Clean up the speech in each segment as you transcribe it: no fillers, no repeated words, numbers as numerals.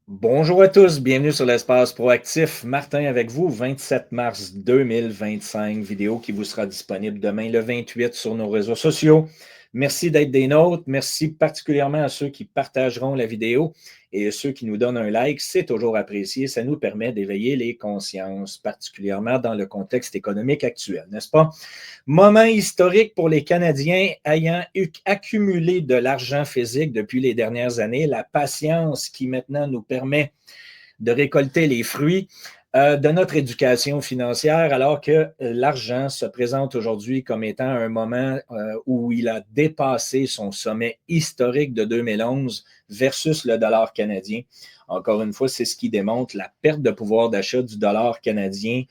Bonjour à tous, bienvenue sur l'espace proactif. Martin avec vous, 27 mars 2025, vidéo qui vous sera disponible demain le 28 sur nos réseaux sociaux. Merci d'être des nôtres. Merci particulièrement à ceux qui partageront la vidéo et à ceux qui nous donnent un like. C'est toujours apprécié. Ça nous permet d'éveiller les consciences, particulièrement dans le contexte économique actuel, n'est-ce pas? Moment historique pour les Canadiens ayant accumulé de l'argent physique depuis les dernières années, la patience qui maintenant nous permet de récolter les fruits de notre éducation financière, alors que l'argent se présente aujourd'hui comme étant un moment où il a dépassé son sommet historique de 2011 versus le dollar canadien. Encore une fois, c'est ce qui démontre la perte de pouvoir d'achat du dollar canadien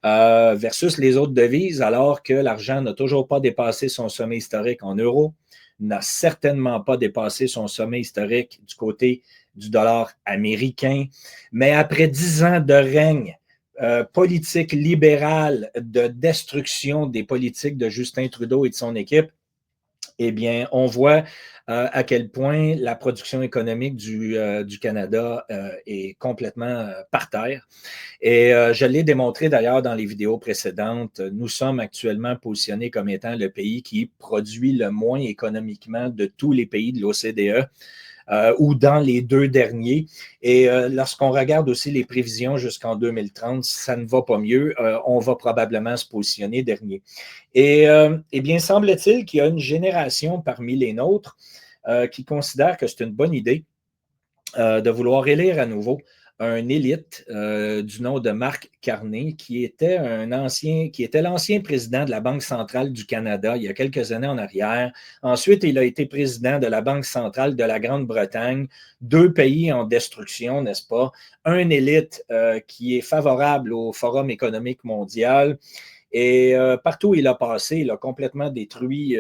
versus les autres devises, alors que l'argent n'a toujours pas dépassé son sommet historique en euros, n'a certainement pas dépassé son sommet historique du côté du dollar américain. Mais après 10 ans de règne politique libérale, de destruction des politiques de Justin Trudeau et de son équipe, eh bien, on voit à quel point la production économique du Canada est complètement par terre. Et je l'ai démontré d'ailleurs dans les vidéos précédentes. Nous sommes actuellement positionnés comme étant le pays qui produit le moins économiquement de tous les pays de l'OCDE. Ou dans les deux derniers. Et lorsqu'on regarde aussi les prévisions jusqu'en 2030, ça ne va pas mieux. On va probablement se positionner dernier. Et eh bien, semble-t-il qu'il y a une génération parmi les nôtres qui considère que c'est une bonne idée de vouloir élire à nouveau un élite du nom de Marc Carney, qui était l'ancien président de la Banque centrale du Canada il y a quelques années en arrière. Ensuite, il a été président de la Banque centrale de la Grande-Bretagne, deux pays en destruction, n'est-ce pas? Un élite qui est favorable au Forum économique mondial. Et partout où il a passé, il a complètement détruit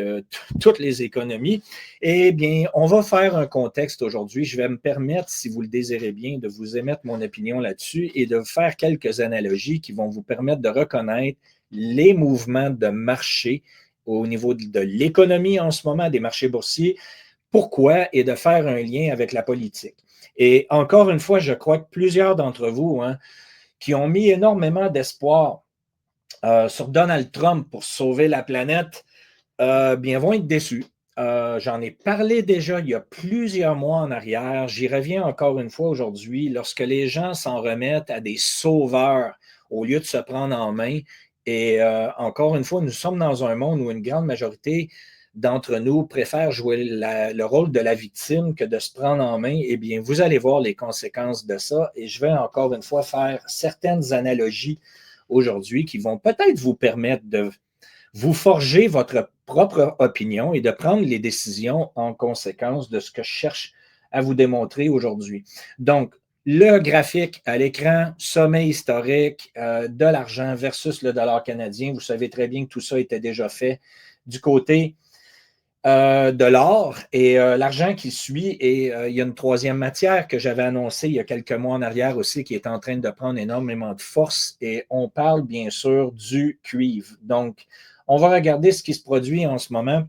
toutes les économies. Eh bien, on va faire un contexte aujourd'hui. Je vais me permettre, si vous le désirez bien, de vous émettre mon opinion là-dessus et de faire quelques analogies qui vont vous permettre de reconnaître les mouvements de marché au niveau de l'économie en ce moment, des marchés boursiers. Pourquoi? Et de faire un lien avec la politique. Et encore une fois, je crois que plusieurs d'entre vous qui ont mis énormément d'espoir sur Donald Trump pour sauver la planète, bien, vont être déçus. J'en ai parlé déjà il y a plusieurs mois en arrière. J'y reviens encore une fois aujourd'hui. Lorsque les gens s'en remettent à des sauveurs au lieu de se prendre en main, et encore une fois, nous sommes dans un monde où une grande majorité d'entre nous préfèrent jouer le rôle de la victime que de se prendre en main, eh bien, vous allez voir les conséquences de ça. Et je vais encore une fois faire certaines analogies aujourd'hui qui vont peut-être vous permettre de vous forger votre propre opinion et de prendre les décisions en conséquence de ce que je cherche à vous démontrer aujourd'hui. Donc, le graphique à l'écran, sommet historique de l'argent versus le dollar canadien. Vous savez très bien que tout ça était déjà fait du côté de l'or et l'argent qui suit. Et il y a une troisième matière que j'avais annoncée il y a quelques mois en arrière aussi qui est en train de prendre énormément de force. Et on parle bien sûr du cuivre. Donc, on va regarder ce qui se produit en ce moment.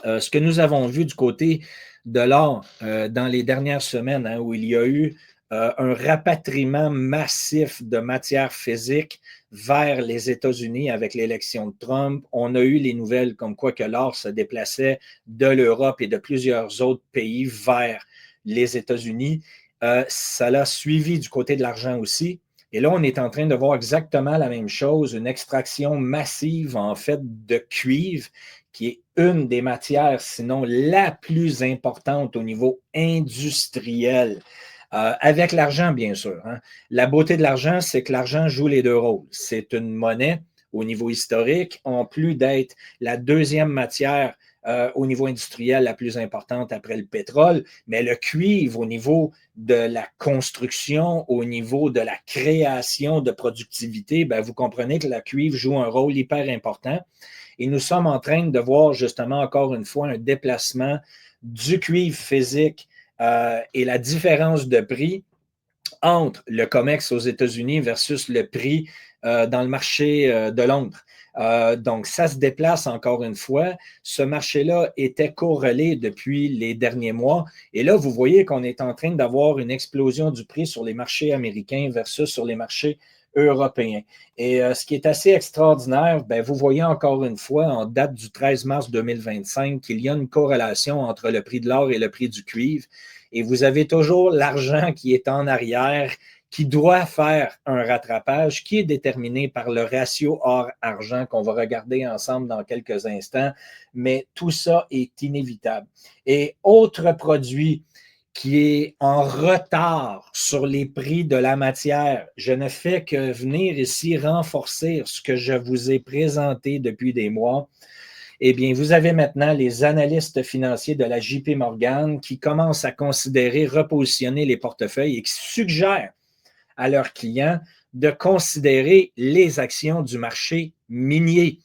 Ce que nous avons vu du côté de l'or dans les dernières semaines, hein, où il y a eu un rapatriement massif de matières physiques vers les États-Unis avec l'élection de Trump. On a eu les nouvelles comme quoi que l'or se déplaçait de l'Europe et de plusieurs autres pays vers les États-Unis. Ça l'a suivi du côté de l'argent aussi. Et là, on est en train de voir exactement la même chose, une extraction massive, en fait, de cuivre, qui est une des matières, sinon la plus importante au niveau industriel. Avec l'argent, bien sûr. Hein. La beauté de l'argent, c'est que l'argent joue les deux rôles. C'est une monnaie au niveau historique, en plus d'être la deuxième matière au niveau industriel la plus importante après le pétrole, mais le cuivre au niveau de la construction, au niveau de la création de productivité, ben, vous comprenez que le cuivre joue un rôle hyper important. Et nous sommes en train de voir justement encore une fois un déplacement du cuivre physique et la différence de prix entre le COMEX aux États-Unis versus le prix dans le marché de Londres. Donc, ça se déplace encore une fois. Ce marché-là était corrélé depuis les derniers mois. Et là, vous voyez qu'on est en train d'avoir une explosion du prix sur les marchés américains versus sur les marchés européens. Et ce qui est assez extraordinaire, bien, vous voyez encore une fois, en date du 13 mars 2025, qu'il y a une corrélation entre le prix de l'or et le prix du cuivre. Et vous avez toujours l'argent qui est en arrière, qui doit faire un rattrapage qui est déterminé par le ratio or-argent qu'on va regarder ensemble dans quelques instants. Mais tout ça est inévitable. Et autre produit qui est en retard sur les prix de la matière. Je ne fais que venir ici renforcer ce que je vous ai présenté depuis des mois. Eh bien, vous avez maintenant les analystes financiers de la JP Morgan qui commencent à considérer repositionner les portefeuilles et qui suggèrent à leurs clients de considérer les actions du marché minier.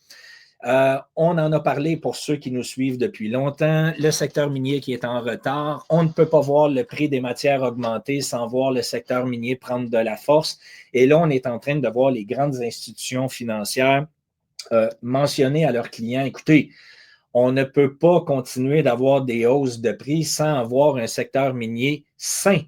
On en a parlé pour ceux qui nous suivent depuis longtemps. Le secteur minier qui est en retard. On ne peut pas voir le prix des matières augmenter sans voir le secteur minier prendre de la force. Et là, on est en train de voir les grandes institutions financières mentionner à leurs clients, écoutez, on ne peut pas continuer d'avoir des hausses de prix sans avoir un secteur minier sain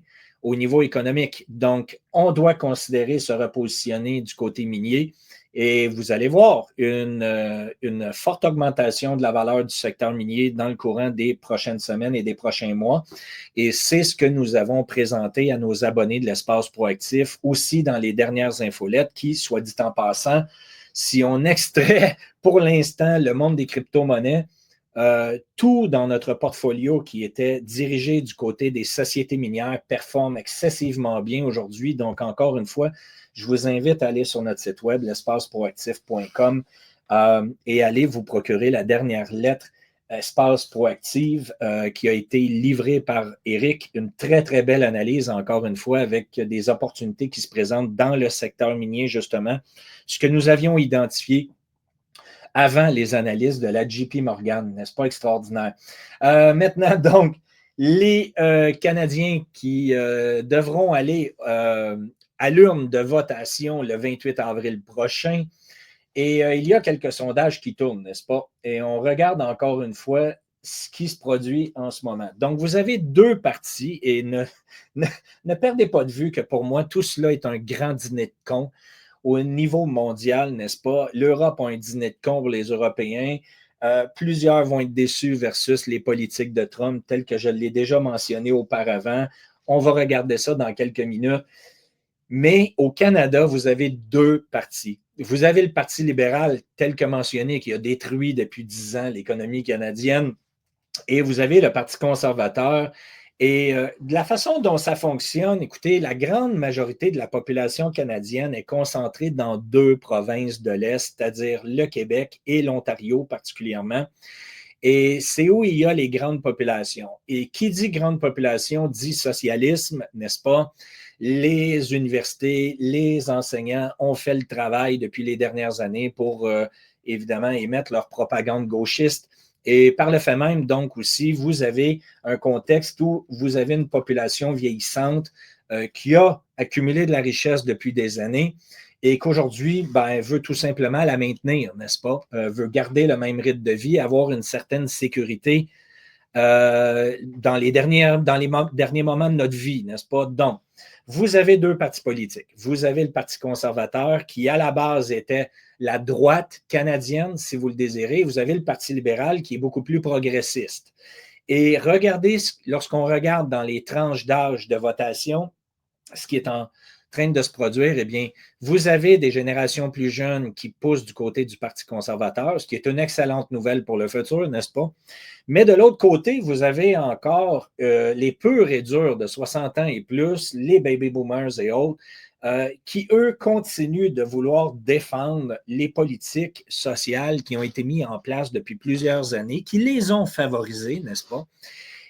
au niveau économique. Donc, on doit considérer se repositionner du côté minier. Et vous allez voir une forte augmentation de la valeur du secteur minier dans le courant des prochaines semaines et des prochains mois. Et c'est ce que nous avons présenté à nos abonnés de l'Espace Proactif, aussi dans les dernières infolettes qui, soit dit en passant, si on extrait pour l'instant le monde des crypto-monnaies, tout dans notre portfolio qui était dirigé du côté des sociétés minières performe excessivement bien aujourd'hui. Donc, encore une fois, je vous invite à aller sur notre site web, l'espaceproactif.com, et aller vous procurer la dernière lettre Espace Proactive qui a été livrée par Eric. Une très, très belle analyse, encore une fois, avec des opportunités qui se présentent dans le secteur minier, justement. Ce que nous avions identifié avant les analyses de la JP Morgan, n'est-ce pas extraordinaire? Maintenant, donc, les Canadiens qui devront aller à l'urne de votation le 28 avril prochain. Et il y a quelques sondages qui tournent, n'est-ce pas? Et on regarde encore une fois ce qui se produit en ce moment. Donc, vous avez deux partis et ne perdez pas de vue que pour moi, tout cela est un grand dîner de cons au niveau mondial, n'est-ce pas? L'Europe a un dîner de cons pour les Européens. Plusieurs vont être déçus versus les politiques de Trump, telles que je l'ai déjà mentionné auparavant. On va regarder ça dans quelques minutes. Mais au Canada, vous avez deux partis. Vous avez le Parti libéral, tel que mentionné, qui a détruit depuis 10 ans l'économie canadienne. Et vous avez le Parti conservateur. Et de la façon dont ça fonctionne, écoutez, la grande majorité de la population canadienne est concentrée dans deux provinces de l'Est, c'est-à-dire le Québec et l'Ontario particulièrement. Et c'est où il y a les grandes populations. Et qui dit grande population dit socialisme, n'est-ce pas? Les universités, les enseignants ont fait le travail depuis les dernières années pour, évidemment, émettre leur propagande gauchiste. Et par le fait même, donc aussi, vous avez un contexte où vous avez une population vieillissante qui a accumulé de la richesse depuis des années et qu'aujourd'hui, ben, veut tout simplement la maintenir, n'est-ce pas? Veut garder le même rythme de vie, avoir une certaine sécurité dans les derniers moments de notre vie, n'est-ce pas? Donc, vous avez deux partis politiques. Vous avez le Parti conservateur qui, à la base, était la droite canadienne, si vous le désirez. Vous avez le Parti libéral qui est beaucoup plus progressiste. Et regardez, lorsqu'on regarde dans les tranches d'âge de votation, ce qui est en train de se produire, eh bien, vous avez des générations plus jeunes qui poussent du côté du Parti conservateur, ce qui est une excellente nouvelle pour le futur, n'est-ce pas? Mais de l'autre côté, vous avez encore les purs et durs de 60 ans et plus, les baby boomers et autres, qui, eux, continuent de vouloir défendre les politiques sociales qui ont été mises en place depuis plusieurs années, qui les ont favorisées, n'est-ce pas?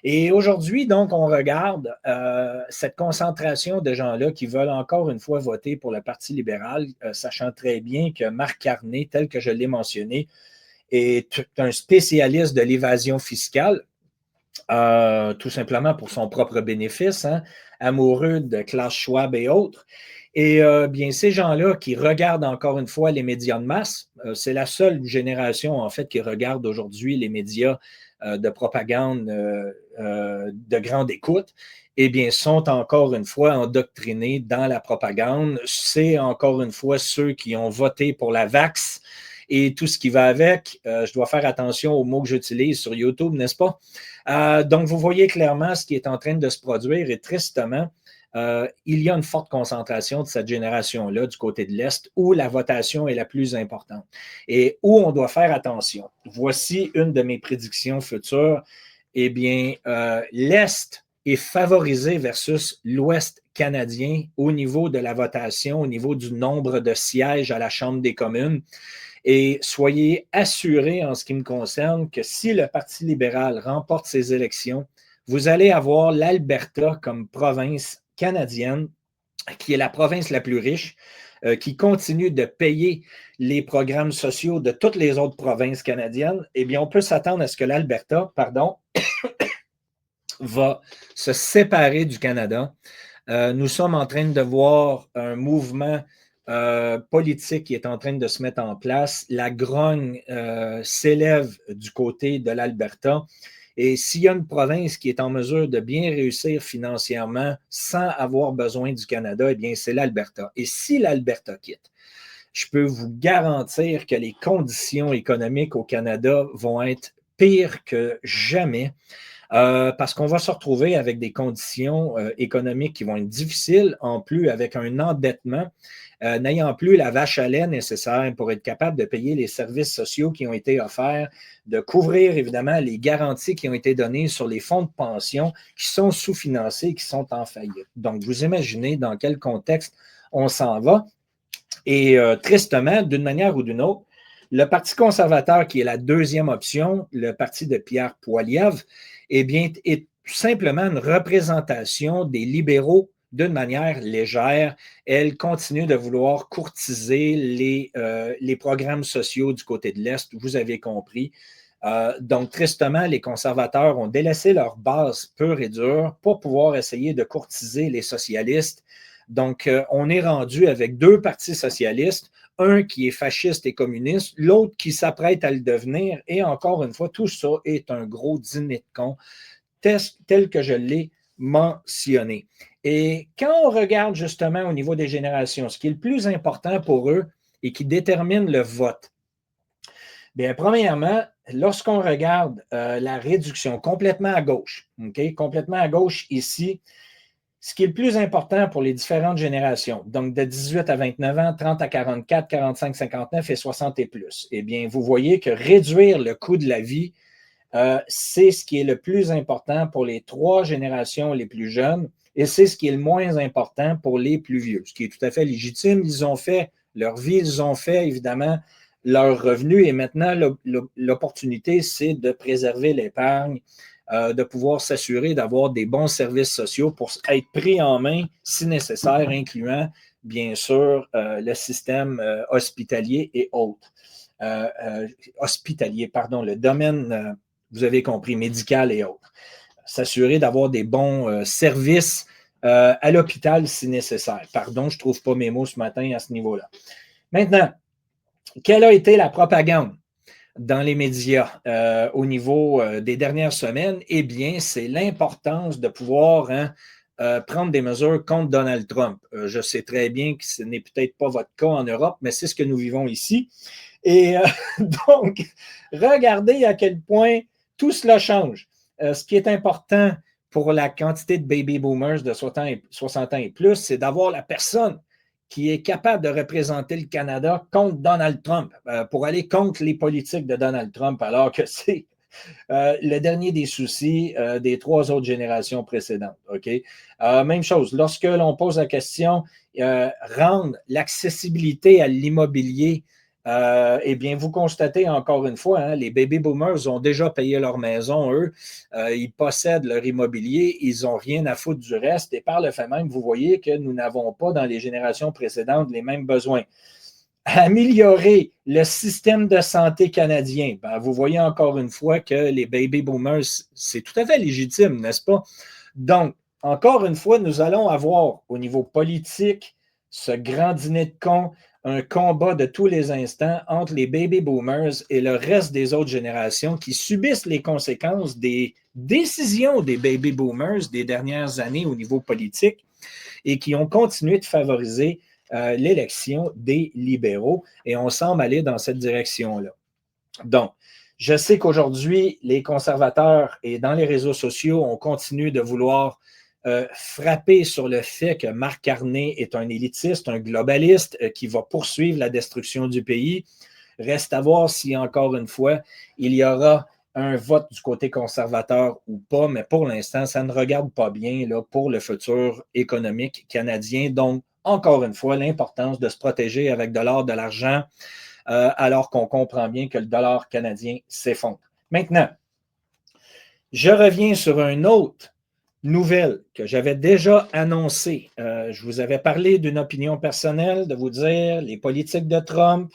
Et aujourd'hui, donc, on regarde cette concentration de gens-là qui veulent encore une fois voter pour le Parti libéral, sachant très bien que Marc Carney, tel que je l'ai mentionné, est un spécialiste de l'évasion fiscale, tout simplement pour son propre bénéfice, hein, amoureux de Klaus Schwab et autres. Et bien, ces gens-là qui regardent encore une fois les médias de masse, c'est la seule génération, en fait, qui regarde aujourd'hui les médias de propagande de grande écoute, eh bien, sont encore une fois endoctrinés dans la propagande. C'est encore une fois ceux qui ont voté pour la Vax et tout ce qui va avec. Je dois faire attention aux mots que j'utilise sur YouTube, n'est-ce pas? Donc, vous voyez clairement ce qui est en train de se produire et tristement, il y a une forte concentration de cette génération-là du côté de l'Est où la votation est la plus importante et où on doit faire attention. Voici une de mes prédictions futures. Eh bien, l'Est est favorisé versus l'Ouest canadien au niveau de la votation, au niveau du nombre de sièges à la Chambre des communes. Et soyez assurés en ce qui me concerne que si le Parti libéral remporte ces élections, vous allez avoir l'Alberta comme province canadienne, qui est la province la plus riche, qui continue de payer les programmes sociaux de toutes les autres provinces canadiennes. Eh bien, on peut s'attendre à ce que l'Alberta, va se séparer du Canada. Nous sommes en train de voir un mouvement politique qui est en train de se mettre en place. La grogne s'élève du côté de l'Alberta. Et s'il y a une province qui est en mesure de bien réussir financièrement sans avoir besoin du Canada, eh bien, c'est l'Alberta. Et si l'Alberta quitte, je peux vous garantir que les conditions économiques au Canada vont être pires que jamais. Parce qu'on va se retrouver avec des conditions économiques qui vont être difficiles, en plus avec un endettement, n'ayant plus la vache à lait nécessaire pour être capable de payer les services sociaux qui ont été offerts, de couvrir évidemment les garanties qui ont été données sur les fonds de pension qui sont sous-financés, qui sont en faillite. Donc, vous imaginez dans quel contexte on s'en va. Et tristement, d'une manière ou d'une autre, le Parti conservateur, qui est la deuxième option, le parti de Pierre Poilievre, eh bien, est simplement une représentation des libéraux d'une manière légère. Elle continue de vouloir courtiser les programmes sociaux du côté de l'Est, vous avez compris. Donc, tristement, les conservateurs ont délaissé leur base pure et dure pour pouvoir essayer de courtiser les socialistes. Donc, on est rendu avec deux partis socialistes, un qui est fasciste et communiste, l'autre qui s'apprête à le devenir. Et encore une fois, tout ça est un gros dîner de con, tel que je l'ai mentionné. Et quand on regarde justement au niveau des générations, ce qui est le plus important pour eux et qui détermine le vote, bien, premièrement, lorsqu'on regarde la réduction complètement à gauche, complètement à gauche ici, ce qui est le plus important pour les différentes générations, donc de 18 à 29 ans, 30 à 44, 45, 59 et 60 et plus, eh bien, vous voyez que réduire le coût de la vie, c'est ce qui est le plus important pour les trois générations les plus jeunes et c'est ce qui est le moins important pour les plus vieux, ce qui est tout à fait légitime. Ils ont fait leur vie, ils ont fait évidemment leurs revenus et maintenant, l'opportunité, c'est de préserver l'épargne, de pouvoir s'assurer d'avoir des bons services sociaux pour être pris en main si nécessaire, incluant bien sûr le système hospitalier et autres. Hospitalier, pardon, le domaine, vous avez compris, médical et autres. S'assurer d'avoir des bons services à l'hôpital si nécessaire. Pardon, je ne trouve pas mes mots ce matin à ce niveau-là. Maintenant, quelle a été la propagande dans les médias au niveau des dernières semaines? Eh bien, c'est l'importance de pouvoir prendre des mesures contre Donald Trump. Je sais très bien que ce n'est peut-être pas votre cas en Europe, mais c'est ce que nous vivons ici. Et donc, regardez à quel point tout cela change. Ce qui est important pour la quantité de baby boomers de 60 ans et plus, c'est d'avoir la personne qui est capable de représenter le Canada contre Donald Trump, pour aller contre les politiques de Donald Trump, alors que c'est le dernier des soucis des trois autres générations précédentes. Okay? Même chose, lorsque l'on pose la question, rendre l'accessibilité à l'immobilier, eh bien, vous constatez encore une fois, hein, les baby boomers ont déjà payé leur maison, eux, ils possèdent leur immobilier, ils n'ont rien à foutre du reste, et par le fait même, vous voyez que nous n'avons pas dans les générations précédentes les mêmes besoins. Améliorer le système de santé canadien, ben, vous voyez encore une fois que les baby boomers, c'est tout à fait légitime, n'est-ce pas? Donc, encore une fois, nous allons avoir au niveau politique, ce grand dîner de cons, un combat de tous les instants entre les baby boomers et le reste des autres générations qui subissent les conséquences des décisions des baby boomers des dernières années au niveau politique et qui ont continué de favoriser l'élection des libéraux. Et on semble aller dans cette direction-là. Donc, je sais qu'aujourd'hui, les conservateurs et dans les réseaux sociaux, on continue de vouloir frapper sur le fait que Marc Carney est un élitiste, un globaliste qui va poursuivre la destruction du pays. Reste à voir si, encore une fois, il y aura un vote du côté conservateur ou pas, mais pour l'instant, ça ne regarde pas bien là, pour le futur économique canadien. Donc, encore une fois, l'importance de se protéger avec de l'or, de l'argent, alors qu'on comprend bien que le dollar canadien s'effondre. Maintenant, je reviens sur une autre nouvelle que j'avais déjà annoncée. Je vous avais parlé d'une opinion personnelle, de vous dire les politiques de Trump.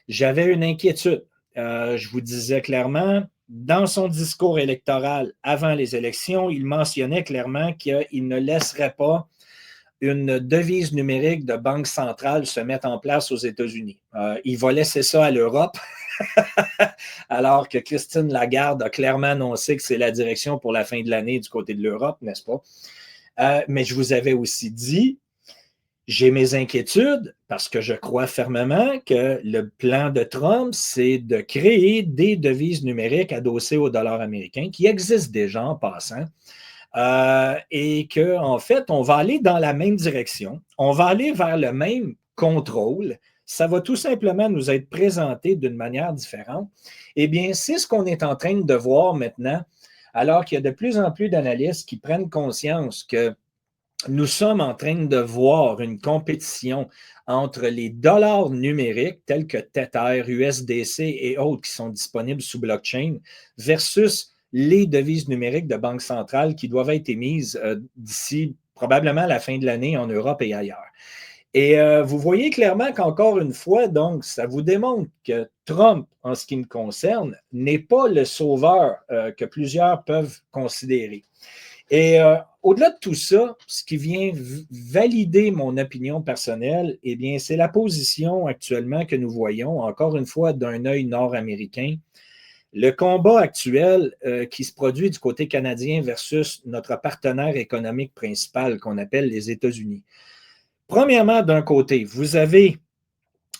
J'avais une inquiétude. Je vous disais clairement, dans son discours électoral avant les élections, il mentionnait clairement qu'il ne laisserait pas une devise numérique de banque centrale se mettre en place aux États-Unis. Il va laisser ça à l'Europe, alors que Christine Lagarde a clairement annoncé que c'est la direction pour la fin de l'année du côté de l'Europe, n'est-ce pas? Mais je vous avais aussi dit, j'ai mes inquiétudes parce que je crois fermement que le plan de Trump, c'est de créer des devises numériques adossées au dollar américain qui existent déjà en passant. Et qu'en fait, on va aller dans la même direction. On va aller vers le même contrôle. Ça va tout simplement nous être présenté d'une manière différente. Eh bien, c'est ce qu'on est en train de voir maintenant, alors qu'il y a de plus en plus d'analystes qui prennent conscience que nous sommes en train de voir une compétition entre les dollars numériques tels que Tether, USDC et autres qui sont disponibles sous blockchain versus les devises numériques de banque centrale qui doivent être émises d'ici probablement la fin de l'année en Europe et ailleurs. Et vous voyez clairement qu'encore une fois, donc, ça vous démontre que Trump, en ce qui me concerne, n'est pas le sauveur que plusieurs peuvent considérer. Et au-delà de tout ça, ce qui vient valider mon opinion personnelle, eh bien, c'est la position actuellement que nous voyons, encore une fois, d'un œil nord-américain. Le combat actuel qui se produit du côté canadien versus notre partenaire économique principal qu'on appelle les États-Unis. Premièrement, d'un côté, vous avez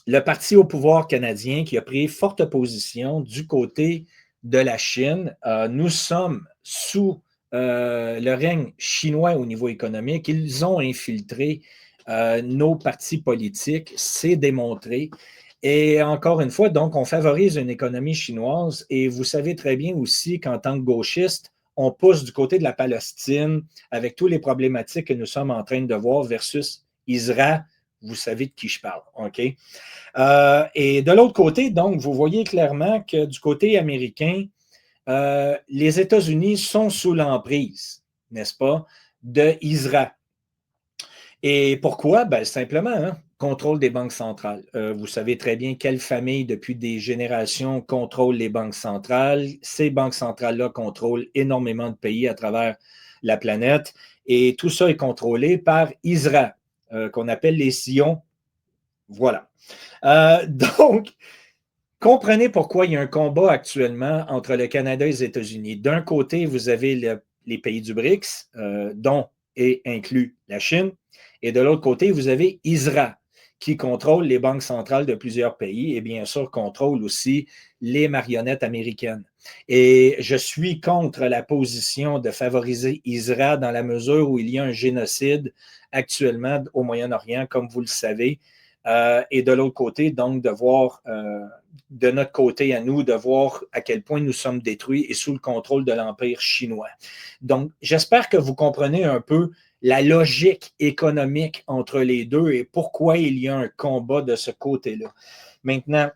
le parti au pouvoir canadien qui a pris forte position du côté de la Chine. Nous sommes sous le règne chinois au niveau économique. Ils ont infiltré nos partis politiques, c'est démontré. Et encore une fois, donc, on favorise une économie chinoise et vous savez très bien aussi qu'en tant que gauchiste, on pousse du côté de la Palestine avec toutes les problématiques que nous sommes en train de voir versus Israël. Vous savez de qui je parle, OK? Et de l'autre côté, donc, vous voyez clairement que du côté américain, les États-Unis sont sous l'emprise, n'est-ce pas, d'Israël. Et pourquoi? Ben, simplement, hein, contrôle des banques centrales. Vous savez très bien quelle famille, depuis des générations, contrôle les banques centrales. Ces banques centrales-là contrôlent énormément de pays à travers la planète. Et tout ça est contrôlé par Israël, qu'on appelle les Sions. Voilà. Donc, comprenez pourquoi il y a un combat actuellement entre le Canada et les États-Unis. D'un côté, vous avez les pays du BRICS, dont est inclus la Chine, et de l'autre côté, vous avez Israël, qui contrôle les banques centrales de plusieurs pays et bien sûr contrôle aussi les marionnettes américaines. Et je suis contre la position de favoriser Israël dans la mesure où il y a un génocide actuellement au Moyen-Orient, comme vous le savez. Et de l'autre côté, donc, de voir de notre côté à nous, de voir à quel point nous sommes détruits et sous le contrôle de l'Empire chinois. Donc, j'espère que vous comprenez un peu la logique économique entre les deux et pourquoi il y a un combat de ce côté-là. Maintenant,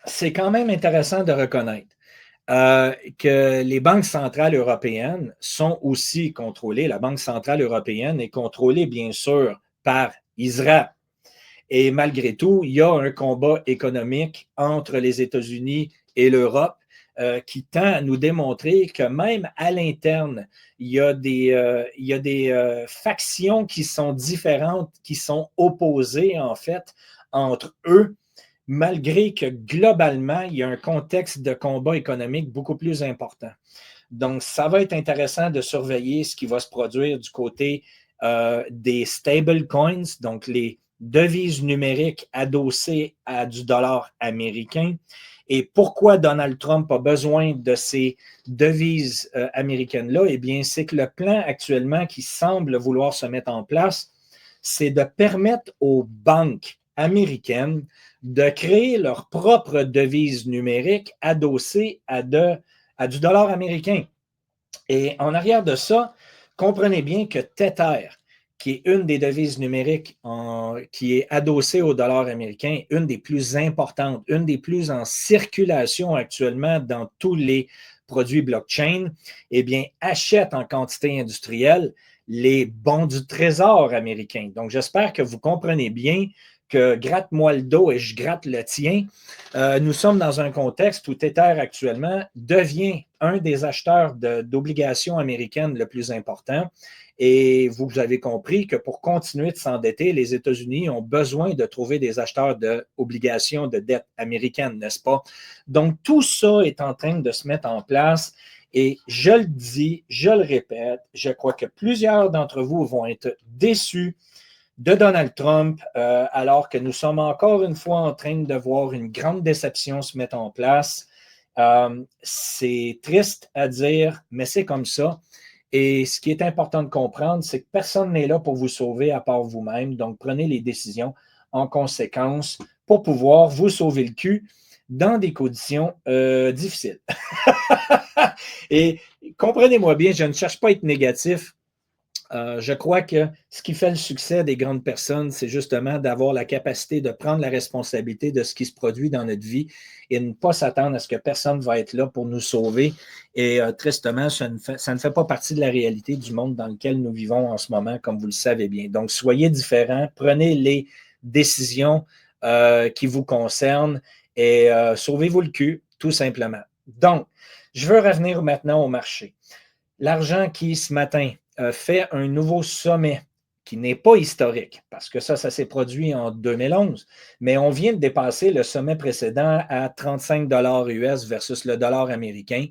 c'est quand même intéressant de reconnaître que les banques centrales européennes sont aussi contrôlées. La Banque centrale européenne est contrôlée, bien sûr, par Israël. Et malgré tout, il y a un combat économique entre les États-Unis et l'Europe qui tend à nous démontrer que même à l'interne, il y a des factions qui sont différentes, qui sont opposées, en fait, entre eux, malgré que globalement, il y a un contexte de combat économique beaucoup plus important. Donc, ça va être intéressant de surveiller ce qui va se produire du côté des stablecoins, donc les devises numériques adossées à du dollar américain. Et pourquoi Donald Trump a besoin de ces devises américaines-là? Eh bien, c'est que le plan actuellement qui semble vouloir se mettre en place, c'est de permettre aux banques américaines de créer leur propre devise numérique adossée à du dollar américain. Et en arrière de ça, comprenez bien que Tether, qui est une des devises numériques qui est adossée au dollar américain, une des plus importantes, une des plus en circulation actuellement dans tous les produits blockchain, eh bien, achète en quantité industrielle les bons du trésor américain. Donc, j'espère que vous comprenez bien que gratte-moi le dos et je gratte le tien. Nous sommes dans un contexte où Tether actuellement devient un des acheteurs d'obligations américaines le plus important. Et vous avez compris que pour continuer de s'endetter, les États-Unis ont besoin de trouver des acheteurs d'obligations de dette américaines, n'est-ce pas? Donc, tout ça est en train de se mettre en place. Et je le dis, je le répète, je crois que plusieurs d'entre vous vont être déçus de Donald Trump, alors que nous sommes encore une fois en train de voir une grande déception se mettre en place. C'est triste à dire, mais c'est comme ça. Et ce qui est important de comprendre, c'est que personne n'est là pour vous sauver à part vous-même. Donc, prenez les décisions en conséquence pour pouvoir vous sauver le cul dans des conditions difficiles. Et comprenez-moi bien, je ne cherche pas à être négatif. Je crois que ce qui fait le succès des grandes personnes, c'est justement d'avoir la capacité de prendre la responsabilité de ce qui se produit dans notre vie et ne pas s'attendre à ce que personne va être là pour nous sauver. Et tristement, ça ne fait pas partie de la réalité du monde dans lequel nous vivons en ce moment, comme vous le savez bien. Donc, soyez différents, prenez les décisions qui vous concernent et sauvez-vous le cul, tout simplement. Donc, je veux revenir maintenant au marché. L'argent qui, ce matin, fait un nouveau sommet qui n'est pas historique, parce que ça s'est produit en 2011, mais on vient de dépasser le sommet précédent à 35 $ US versus le dollar américain,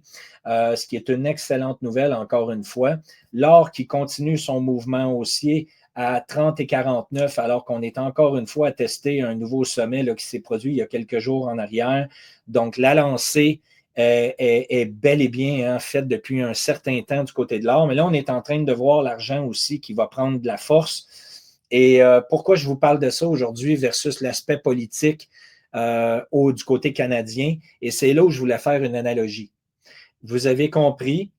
ce qui est une excellente nouvelle, encore une fois. L'or qui continue son mouvement haussier à 30 et 49, alors qu'on est encore une fois à tester un nouveau sommet là, qui s'est produit il y a quelques jours en arrière. Donc, la lancée est bel et bien faite depuis un certain temps du côté de l'or. Mais là, on est en train de voir l'argent aussi qui va prendre de la force. Et pourquoi je vous parle de ça aujourd'hui versus l'aspect politique du côté canadien? Et c'est là où je voulais faire une analogie. Vous avez compris,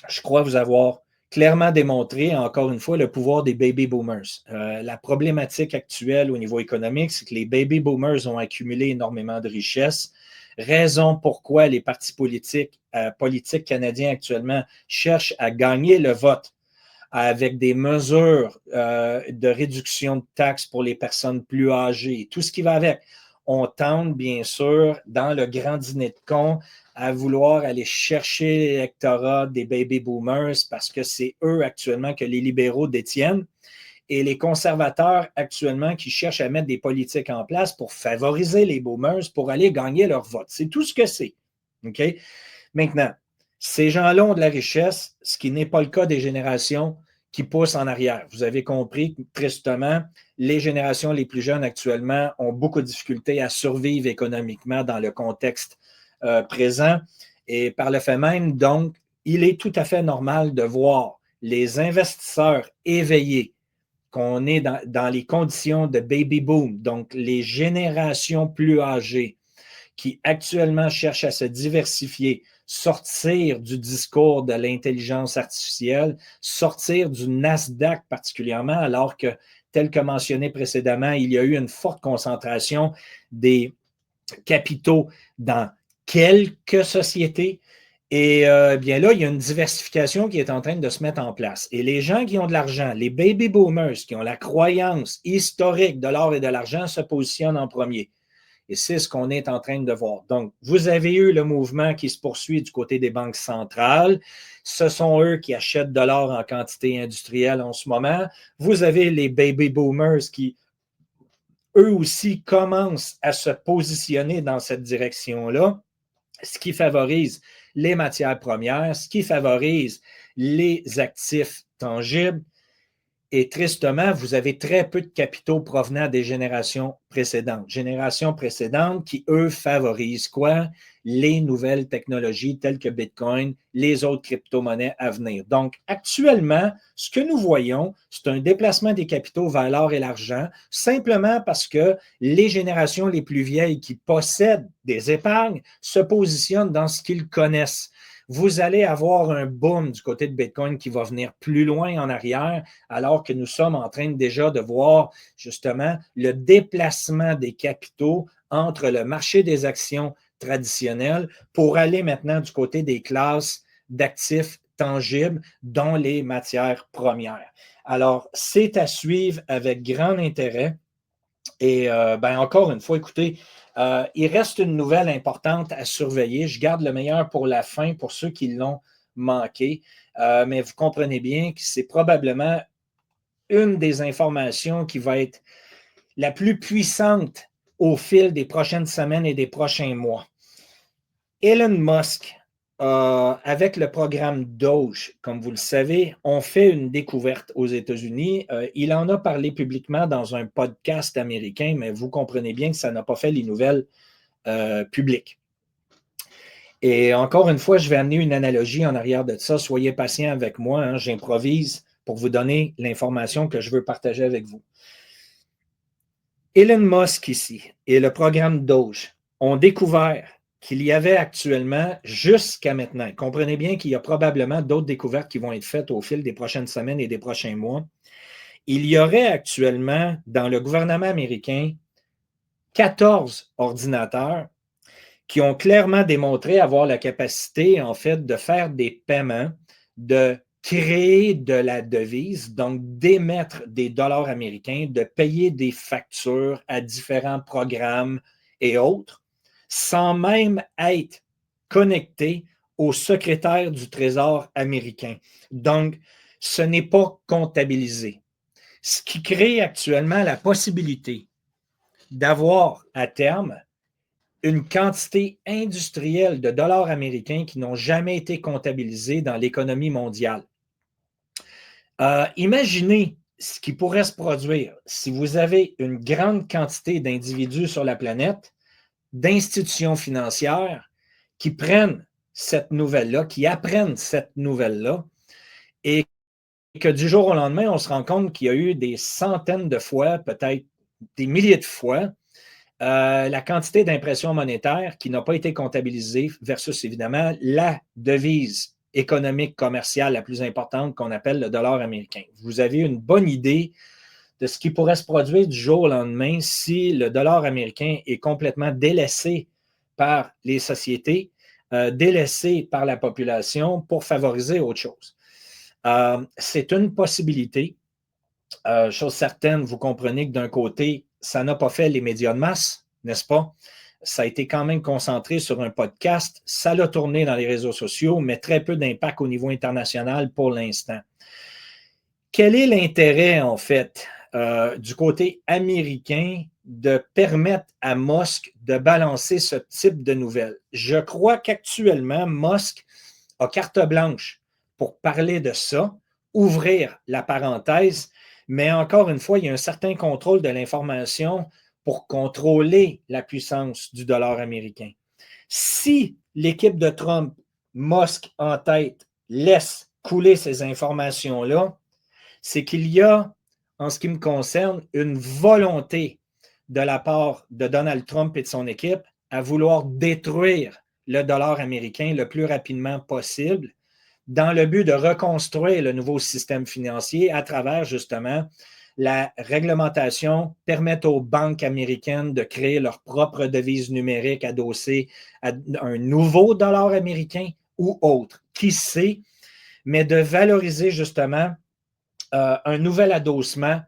je crois vous avoir clairement démontré, encore une fois, le pouvoir des baby boomers. La problématique actuelle au niveau économique, c'est que les baby boomers ont accumulé énormément de richesses. Raison pourquoi les partis politiques canadiens actuellement cherchent à gagner le vote avec des mesures de réduction de taxes pour les personnes plus âgées, tout ce qui va avec. On tente, bien sûr, dans le grand dîner de cons, à vouloir aller chercher l'électorat des baby boomers parce que c'est eux actuellement que les libéraux détiennent et les conservateurs actuellement qui cherchent à mettre des politiques en place pour favoriser les boomers pour aller gagner leur vote. C'est tout ce que c'est. OK? Maintenant, ces gens-là ont de la richesse, ce qui n'est pas le cas des générations qui poussent en arrière. Vous avez compris que, tristement, les générations les plus jeunes actuellement ont beaucoup de difficultés à survivre économiquement dans le contexte présent. Et par le fait même, donc, il est tout à fait normal de voir les investisseurs éveillés qu'on est dans les conditions de baby boom, donc les générations plus âgées qui actuellement cherchent à se diversifier, sortir du discours de l'intelligence artificielle, sortir du Nasdaq particulièrement, alors que, tel que mentionné précédemment, il y a eu une forte concentration des capitaux dans quelques sociétés. Et bien là, il y a une diversification qui est en train de se mettre en place. Et les gens qui ont de l'argent, les baby boomers, qui ont la croyance historique de l'or et de l'argent, se positionnent en premier. Et c'est ce qu'on est en train de voir. Donc, vous avez eu le mouvement qui se poursuit du côté des banques centrales. Ce sont eux qui achètent de l'or en quantité industrielle en ce moment. Vous avez les baby boomers qui, eux aussi, commencent à se positionner dans cette direction-là, ce qui favorise les matières premières, ce qui favorise les actifs tangibles. Et tristement, vous avez très peu de capitaux provenant des générations précédentes. Générations précédentes qui, eux, favorisent quoi? Les nouvelles technologies telles que Bitcoin, les autres crypto-monnaies à venir. Donc, actuellement, ce que nous voyons, c'est un déplacement des capitaux vers l'or et l'argent, simplement parce que les générations les plus vieilles qui possèdent des épargnes se positionnent dans ce qu'ils connaissent. Vous allez avoir un boom du côté de Bitcoin qui va venir plus loin en arrière, alors que nous sommes en train déjà de voir justement le déplacement des capitaux entre le marché des actions traditionnelles pour aller maintenant du côté des classes d'actifs tangibles, dont les matières premières. Alors, c'est à suivre avec grand intérêt. Et encore une fois, écoutez, il reste une nouvelle importante à surveiller. Je garde le meilleur pour la fin pour ceux qui l'ont manqué. Mais vous comprenez bien que c'est probablement une des informations qui va être la plus puissante au fil des prochaines semaines et des prochains mois. Elon Musk, avec le programme Doge, comme vous le savez, on fait une découverte aux États-Unis. Il en a parlé publiquement dans un podcast américain, mais vous comprenez bien que ça n'a pas fait les nouvelles publiques. Et encore une fois, je vais amener une analogie en arrière de ça. Soyez patient avec moi, hein, j'improvise pour vous donner l'information que je veux partager avec vous. Elon Musk ici et le programme Doge ont découvert qu'il y avait actuellement, jusqu'à maintenant, comprenez bien qu'il y a probablement d'autres découvertes qui vont être faites au fil des prochaines semaines et des prochains mois. Il y aurait actuellement, dans le gouvernement américain, 14 ordinateurs qui ont clairement démontré avoir la capacité, en fait, de faire des paiements, de créer de la devise, donc d'émettre des dollars américains, de payer des factures à différents programmes et autres, sans même être connecté au secrétaire du Trésor américain. Donc, ce n'est pas comptabilisé. Ce qui crée actuellement la possibilité d'avoir à terme une quantité industrielle de dollars américains qui n'ont jamais été comptabilisés dans l'économie mondiale. Imaginez ce qui pourrait se produire si vous avez une grande quantité d'individus sur la planète, d'institutions financières qui prennent cette nouvelle-là, qui apprennent cette nouvelle-là, et que du jour au lendemain, on se rend compte qu'il y a eu des centaines de fois, peut-être des milliers de fois, la quantité d'impression monétaire qui n'a pas été comptabilisée versus évidemment la devise économique commerciale la plus importante qu'on appelle le dollar américain. Vous avez une bonne idée de ce qui pourrait se produire du jour au lendemain si le dollar américain est complètement délaissé par les sociétés, délaissé par la population pour favoriser autre chose. C'est une possibilité. Chose certaine, vous comprenez que d'un côté, ça n'a pas fait les médias de masse, n'est-ce pas? Ça a été quand même concentré sur un podcast. Ça l'a tourné dans les réseaux sociaux, mais très peu d'impact au niveau international pour l'instant. Quel est l'intérêt, en fait, du côté américain de permettre à Musk de balancer ce type de nouvelles? Je crois qu'actuellement, Musk a carte blanche pour parler de ça, ouvrir la parenthèse, mais encore une fois, il y a un certain contrôle de l'information pour contrôler la puissance du dollar américain. Si l'équipe de Trump, Musk en tête, laisse couler ces informations-là, c'est qu'il y a, en ce qui me concerne, une volonté de la part de Donald Trump et de son équipe à vouloir détruire le dollar américain le plus rapidement possible dans le but de reconstruire le nouveau système financier à travers justement la réglementation permet aux banques américaines de créer leur propre devise numérique adossée à un nouveau dollar américain ou autre, qui sait, mais de valoriser justement un nouvel adossement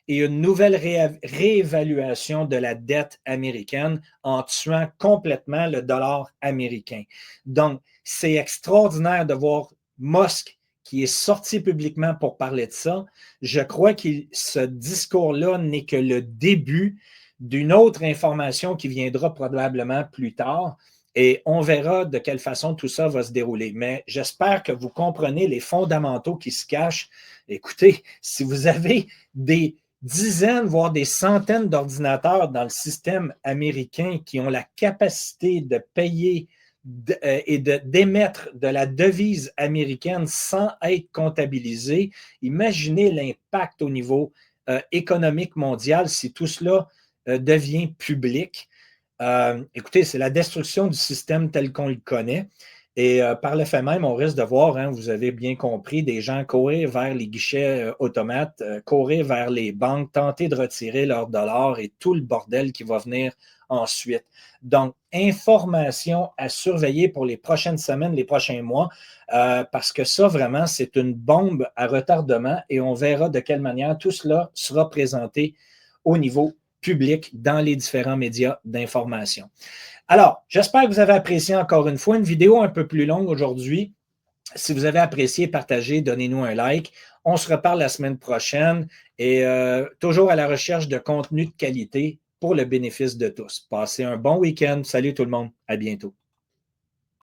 et une nouvelle réévaluation de la dette américaine en tuant complètement le dollar américain. Donc, c'est extraordinaire de voir Musk qui est sorti publiquement pour parler de ça. Je crois que ce discours-là n'est que le début d'une autre information qui viendra probablement plus tard. Et on verra de quelle façon tout ça va se dérouler. Mais j'espère que vous comprenez les fondamentaux qui se cachent. Écoutez, si vous avez des dizaines, voire des centaines d'ordinateurs dans le système américain qui ont la capacité de payer et d'émettre de la devise américaine sans être comptabilisé, imaginez l'impact au niveau économique mondial si tout cela devient public. Écoutez, c'est la destruction du système tel qu'on le connaît. Et par le fait même, on risque de voir, hein, vous avez bien compris, des gens courir vers les guichets automates, courir vers les banques, tenter de retirer leurs dollars et tout le bordel qui va venir ensuite. Donc, information à surveiller pour les prochaines semaines, les prochains mois, parce que ça, vraiment, c'est une bombe à retardement et on verra de quelle manière tout cela sera présenté au niveau public dans les différents médias d'information. Alors, j'espère que vous avez apprécié encore une fois une vidéo un peu plus longue aujourd'hui. Si vous avez apprécié, partagez, donnez-nous un like. On se reparle la semaine prochaine et toujours à la recherche de contenu de qualité pour le bénéfice de tous. Passez un bon week-end. Salut tout le monde. À bientôt.